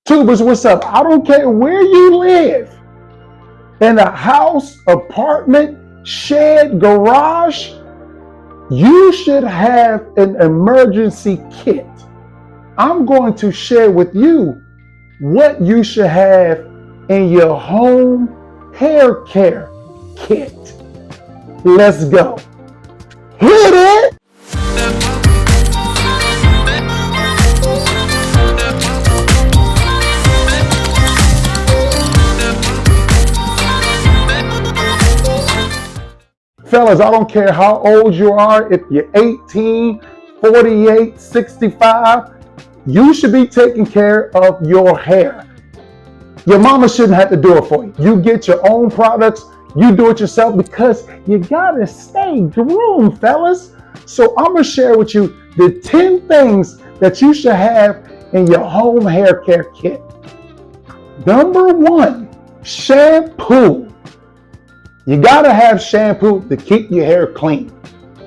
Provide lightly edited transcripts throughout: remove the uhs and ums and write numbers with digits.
Tubers, what's up? I don't care where you live. In a house, apartment, shed, garage, you should have an emergency kit. I'm going to share with you what you should have in your home hair care kit. Let's go. Hit it! Fellas, I don't care how old you are, if you're 18, 48, 65, you should be taking care of your hair. Your mama shouldn't have to do it for you. You get your own products, you do it yourself because you gotta stay groomed, fellas. So I'm gonna share with you the 10 things that you should have in your home hair care kit. Number 1, shampoo. You gotta have shampoo to keep your hair clean,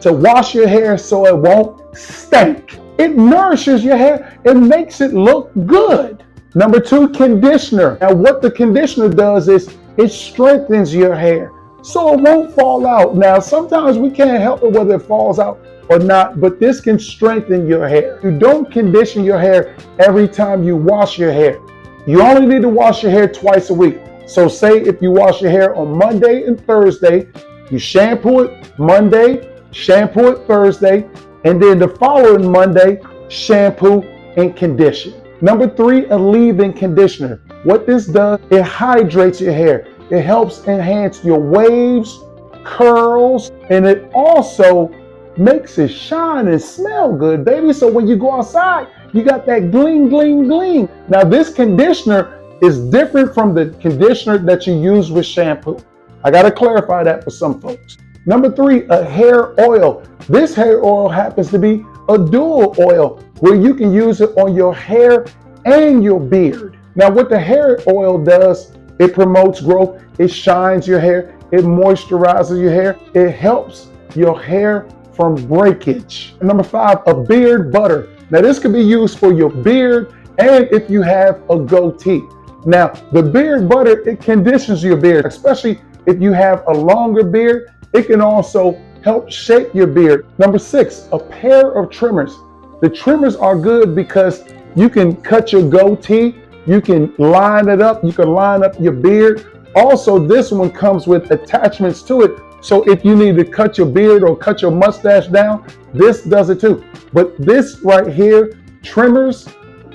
to wash your hair so it won't stink. It nourishes your hair, it makes it look good. Number 2, conditioner. Now what the conditioner does is it strengthens your hair so it won't fall out. Now sometimes we can't help it whether it falls out or not, but this can strengthen your hair. You don't condition your hair every time you wash your hair. You only need to wash your hair twice a week. So say if you wash your hair on Monday and Thursday, you shampoo it Monday, shampoo it Thursday, and then the following Monday, shampoo and condition. Number 3, a leave-in conditioner. What this does, it hydrates your hair. It helps enhance your waves, curls, and it also makes it shine and smell good, baby. So when you go outside, you got that gling, gling, gling. Now this conditioner is different from the conditioner that you use with shampoo. I gotta clarify that for some folks. Number 3, a hair oil. This hair oil happens to be a dual oil where you can use it on your hair and your beard. Now what the hair oil does, it promotes growth, it shines your hair, it moisturizes your hair, it helps your hair from breakage. Number 5, a beard butter. Now this can be used for your beard and if you have a goatee. Now, the beard butter, it conditions your beard, especially if you have a longer beard. It can also help shape your beard. Number 6, a pair of trimmers. The trimmers are good because you can cut your goatee, you can line it up, you can line up your beard. Also, this one comes with attachments to it. So if you need to cut your beard or cut your mustache down, this does it too. But this right here, trimmers,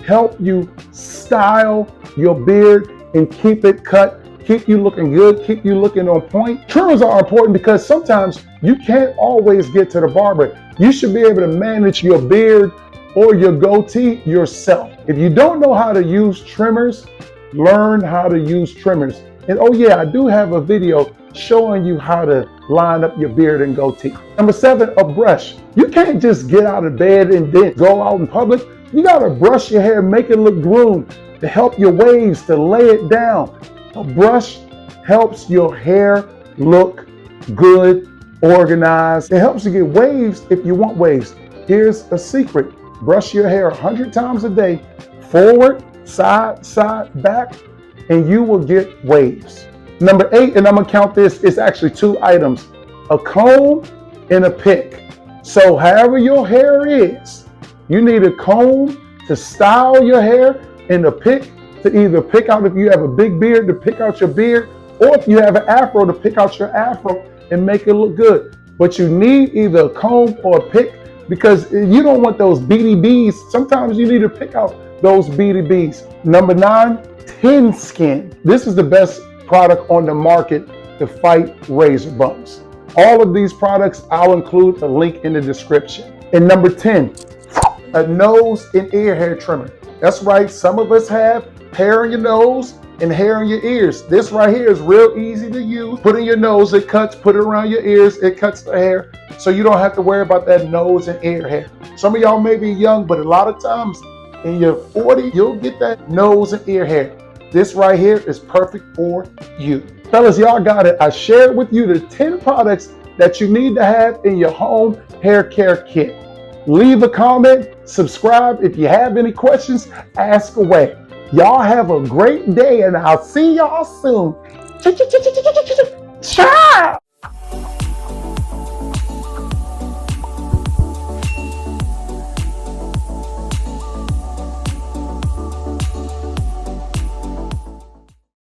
help you style your beard and keep it cut, keep you looking good, keep you looking on point. Trimmers are important because sometimes you can't always get to the barber. You should be able to manage your beard or your goatee yourself. If you don't know how to use trimmers, learn how to use trimmers. And oh yeah, I do have a video showing you how to line up your beard and goatee. Number 7, a brush. You can't just get out of bed and then go out in public. You gotta brush your hair, make it look groomed, to help your waves, to lay it down. A brush helps your hair look good, organized. It helps you get waves if you want waves. Here's a secret. Brush your hair 100 times a day, forward, side, back, and you will get waves. Number 8, and I'm gonna count this, it's actually 2 items, a comb and a pick. So however your hair is, you need a comb to style your hair and a pick to either pick out, if you have a big beard, to pick out your beard, or if you have an afro, to pick out your afro and make it look good. But you need either a comb or a pick because you don't want those BDBs. Sometimes you need to pick out those BDBs. Number 9, thin skin. This is the best product on the market to fight razor bumps. All of these products, I'll include a link in the description. And number 10, a nose and ear hair trimmer. That's right, some of us have hair on your nose and hair on your ears. This right here is real easy to use. Put in your nose, it cuts, put it around your ears, it cuts the hair. So you don't have to worry about that nose and ear hair. Some of y'all may be young, but a lot of times in your 40s, you'll get that nose and ear hair. This right here is perfect for you. Fellas, y'all got it. I shared with you the 10 products that you need to have in your home hair care kit. Leave a comment, subscribe. If you have any questions, ask away. Y'all have a great day, and I'll see y'all soon. Ciao.